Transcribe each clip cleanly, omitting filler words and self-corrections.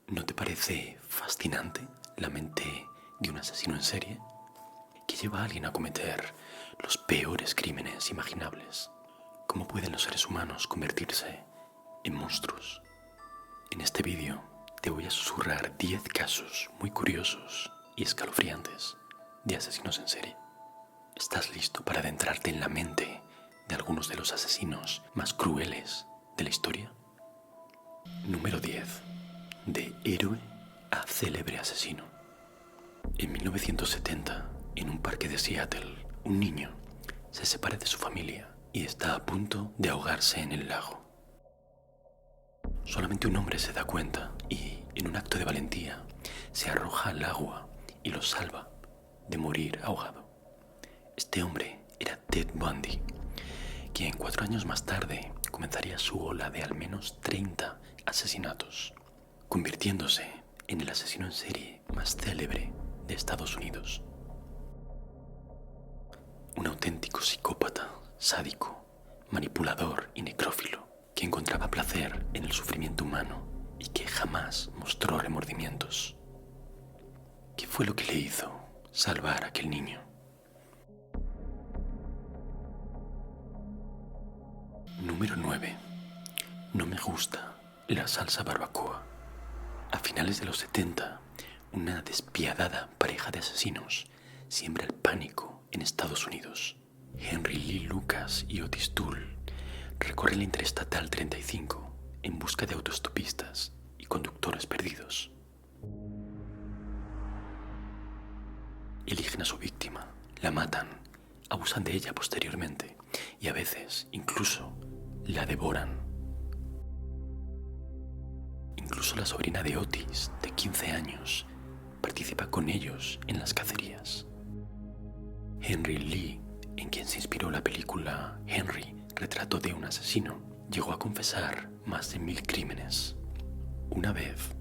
¿No te parece fascinante la mente de un asesino en serie que lleva a alguien a cometer los peores crímenes imaginables? ¿Cómo pueden los seres humanos convertirse en monstruos? En este vídeo te voy a susurrar 10 casos muy curiosos y escalofriantes de asesinos en serie. ¿Estás listo para adentrarte en la mente de algunos de los asesinos más crueles de la historia? Número 10. De héroe a célebre asesino. En 1970, en un parque de Seattle, un niño se separa de su familia y está a punto de ahogarse en el lago. Solamente un hombre se da cuenta y, en un acto de valentía, se arroja al agua y lo salva de morir ahogado. Este hombre era Ted Bundy, quien 4 años más tarde comenzaría su ola de al menos 30 asesinatos, convirtiéndose en el asesino en serie más célebre de Estados Unidos. Un auténtico psicópata, sádico, manipulador y necrófilo, que encontraba placer en el sufrimiento humano y que jamás mostró remordimientos. ¿Qué fue lo que le hizo salvar a aquel niño? Número 9. No me gusta la salsa barbacoa. A finales de los 70, una despiadada pareja de asesinos siembra el pánico en Estados Unidos. Henry Lee Lucas y Otis Toole recorren la Interestatal 35 en busca de autostopistas y conductores perdidos. Eligen a su víctima, la matan, abusan de ella posteriormente y a veces incluso la devoran. Incluso la sobrina de Otis, de 15 años, participa con ellos en las cacerías. Henry Lee, en quien se inspiró la película Henry, retrato de un asesino, llegó a confesar más de 1000 crímenes. Una vez,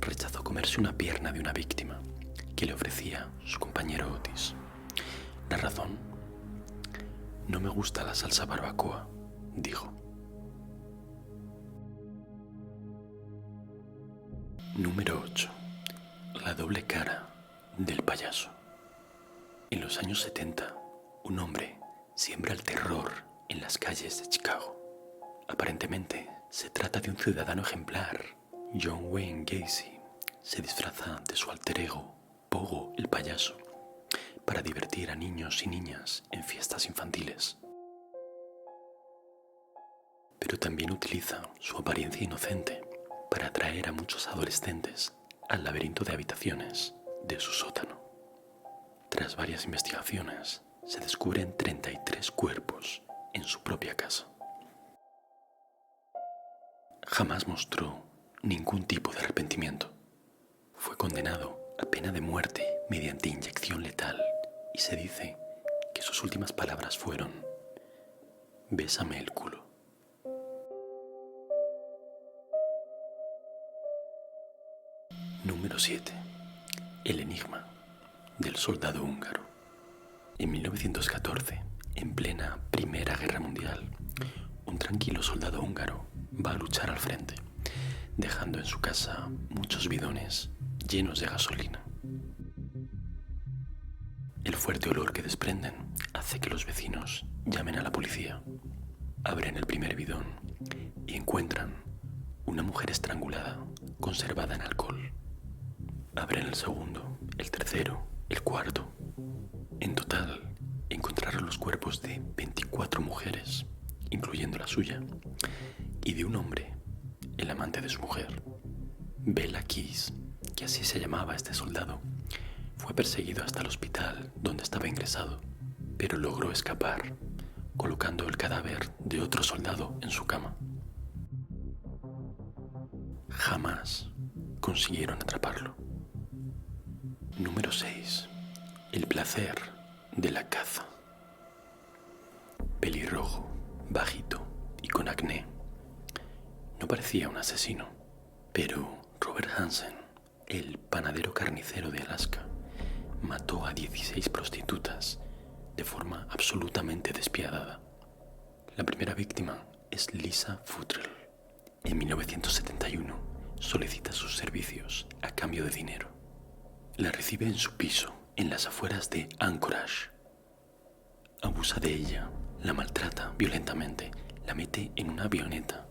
rechazó comerse una pierna de una víctima que le ofrecía su compañero Otis. La razón: no me gusta la salsa barbacoa, dijo. Número 8. La doble cara del payaso. En los años 70, un hombre siembra el terror en las calles de Chicago. Aparentemente, se trata de un ciudadano ejemplar. John Wayne Gacy se disfraza de su alter ego, Pogo el payaso, para divertir a niños y niñas en fiestas infantiles. Pero también utiliza su apariencia inocente para atraer a muchos adolescentes al laberinto de habitaciones de su sótano. Tras varias investigaciones, se descubren 33 cuerpos en su propia casa. Jamás mostró ningún tipo de arrepentimiento. Fue condenado a pena de muerte mediante inyección letal y se dice que sus últimas palabras fueron: «Bésame el culo». Número 7. El enigma del soldado húngaro. En 1914, en plena Primera Guerra Mundial, un tranquilo soldado húngaro va a luchar al frente, dejando en su casa muchos bidones llenos de gasolina. El fuerte olor que desprenden hace que los vecinos llamen a la policía. Abren el primer bidón y encuentran una mujer estrangulada, conservada en alcohol. Abren el segundo, el tercero, el cuarto. En total, encontraron los cuerpos de 24 mujeres, incluyendo la suya, y de un hombre, el amante de su mujer. Bela Keys, que así se llamaba este soldado, fue perseguido hasta el hospital donde estaba ingresado, pero logró escapar, colocando el cadáver de otro soldado en su cama. Jamás consiguieron atraparlo. Número 6. El placer de la caza. Pelirrojo, bajito y con acné. No parecía un asesino, pero Robert Hansen, el panadero carnicero de Alaska, mató a 16 prostitutas de forma absolutamente despiadada. La primera víctima es Lisa Futrell. En 1971 solicita sus servicios de dinero. La recibe en su piso, en las afueras de Anchorage. Abusa de ella, la maltrata violentamente, la mete en una avioneta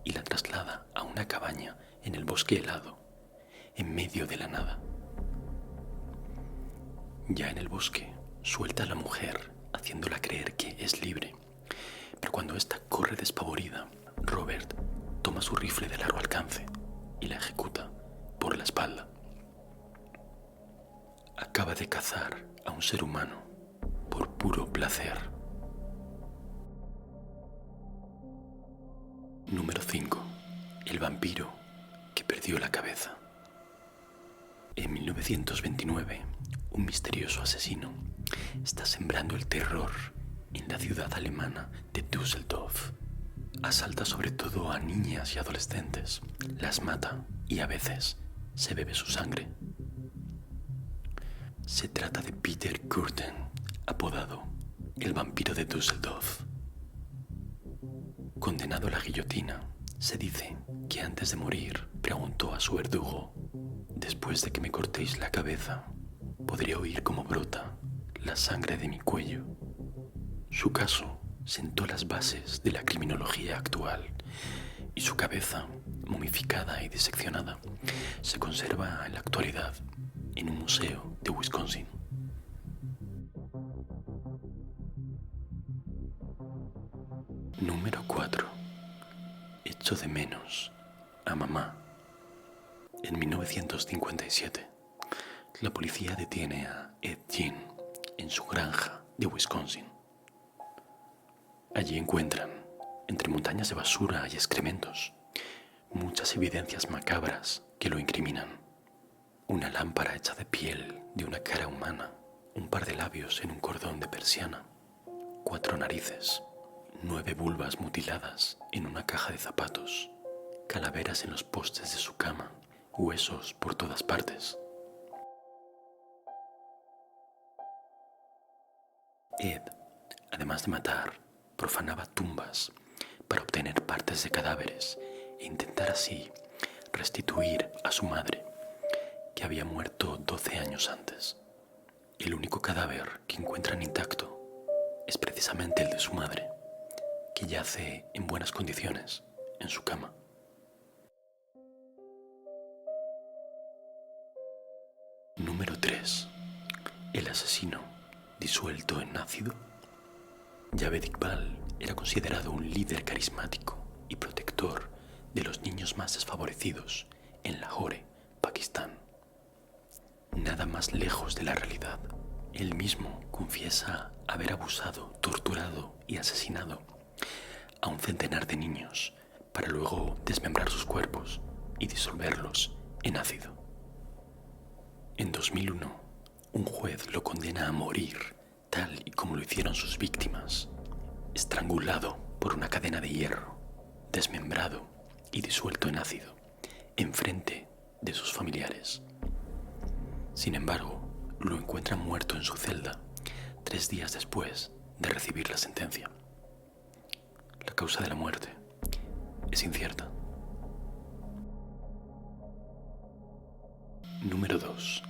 y la traslada a una cabaña en el bosque helado, en medio de la nada. Ya en el bosque, suelta a la mujer, haciéndola creer que es libre. Pero cuando ésta corre despavorida, Robert toma su rifle de largo alcance y la ejecuta por la espalda. Acaba de cazar a un ser humano por puro placer. Número 5. El vampiro que perdió la cabeza. En 1929, un misterioso asesino está sembrando el terror en la ciudad alemana de Düsseldorf. Asalta sobre todo a niñas y adolescentes, las mata y a veces se bebe su sangre. Se trata de Peter Kürten, apodado el vampiro de Düsseldorf. Condenado a la guillotina, se dice que antes de morir preguntó a su verdugo: después de que me cortéis la cabeza, podría oír cómo brota la sangre de mi cuello. Su caso sentó las bases de la criminología actual y su cabeza, momificada y diseccionada, se conserva en la actualidad en un museo de Wisconsin. Número 4. Echo de menos a mamá. En 1957, la policía detiene a Ed Gein en su granja de Wisconsin. Allí encuentran, entre montañas de basura y excrementos, muchas evidencias macabras que lo incriminan. Una lámpara hecha de piel de una cara humana, un par de labios en un cordón de persiana, 4 narices, 9 vulvas mutiladas en una caja de zapatos, calaveras en los postes de su cama, huesos por todas partes. Ed, además de matar, profanaba tumbas para obtener partes de cadáveres e intentar así restituir a su madre, que había muerto 12 años antes. El único cadáver que encuentran intacto es precisamente el de su madre, que yace en buenas condiciones en su cama. Número 3. El asesino disuelto en ácido. Javed Iqbal era considerado un líder carismático y protector de los niños más desfavorecidos en Lahore, Pakistán. Nada más lejos de la realidad. Él mismo confiesa haber abusado, torturado y asesinado a un centenar de niños para luego desmembrar sus cuerpos y disolverlos en ácido. En 2001, un juez lo condena a morir tal y como lo hicieron sus víctimas, estrangulado por una cadena de hierro, desmembrado y disuelto en ácido, enfrente de sus familiares. Sin embargo, lo encuentran muerto en su celda 3 días después de recibir la sentencia. La causa de la muerte es incierta. Número 2.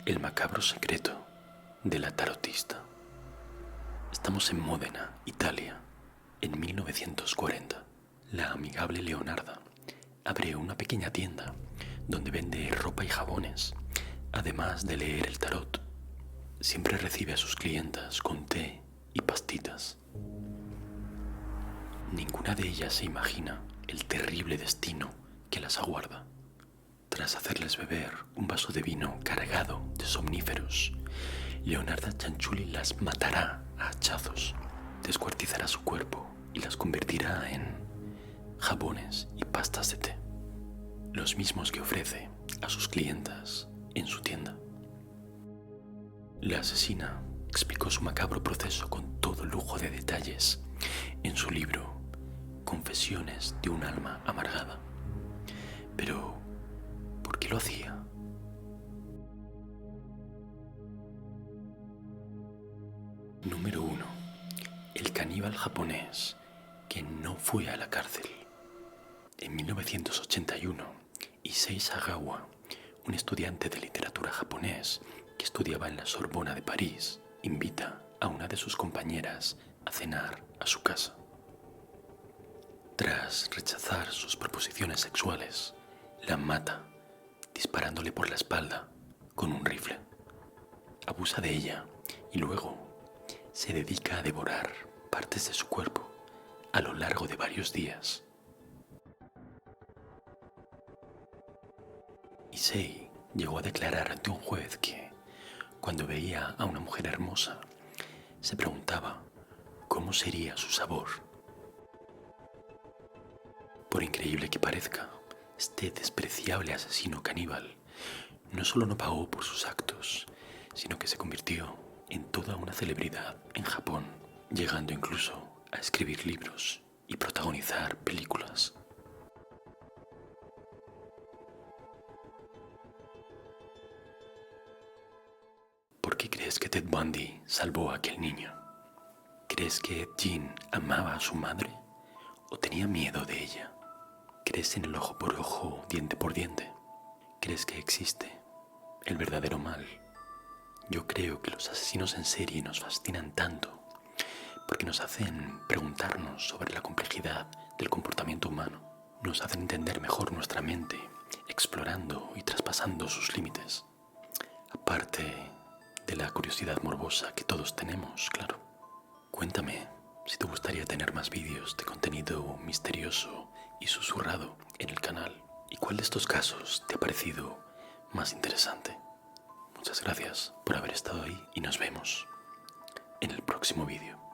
El macabro secreto de la tarotista. Estamos en Módena, Italia, en 1940. La amigable Leonarda abre una pequeña tienda donde vende ropa y jabones, además de leer el tarot. Siempre recibe a sus clientas con té y pastitas. Ninguna de ellas se imagina el terrible destino que las aguarda. Tras hacerles beber un vaso de vino cargado de somníferos, Leonarda Cianciulli las matará a hachazos, descuartizará su cuerpo y las convertirá en jabones y pastas de té, los mismos que ofrece a sus clientas en su tienda. La asesina explicó su macabro proceso con todo lujo de detalles en su libro Confesiones de un alma amargada. Pero, ¿por qué lo hacía? Número 1. El caníbal japonés que no fue a la cárcel. En 1981, Issei Sagawa, un estudiante de literatura japonés que estudiaba en la Sorbona de París invita a una de sus compañeras a cenar a su casa. Tras rechazar sus proposiciones sexuales, la mata disparándole por la espalda con un rifle. Abusa de ella y luego se dedica a devorar partes de su cuerpo a lo largo de varios días. Issei llegó a declarar ante un juez que, cuando veía a una mujer hermosa, se preguntaba cómo sería su sabor. Por increíble que parezca, este despreciable asesino caníbal no solo no pagó por sus actos, sino que se convirtió en toda una celebridad en Japón, llegando incluso a escribir libros y protagonizar películas. ¿Por qué crees que Ted Bundy salvó a aquel niño? ¿Crees que Ed Gein amaba a su madre o tenía miedo de ella? ¿Crees en el ojo por ojo, diente por diente? ¿Crees que existe el verdadero mal? Yo creo que los asesinos en serie nos fascinan tanto porque nos hacen preguntarnos sobre la complejidad del comportamiento humano. Nos hacen entender mejor nuestra mente, explorando y traspasando sus límites. Aparte de la curiosidad morbosa que todos tenemos, claro. Cuéntame si te gustaría tener más vídeos de contenido misterioso y susurrado en el canal. ¿Y cuál de estos casos te ha parecido más interesante? Muchas gracias por haber estado ahí y nos vemos en el próximo vídeo.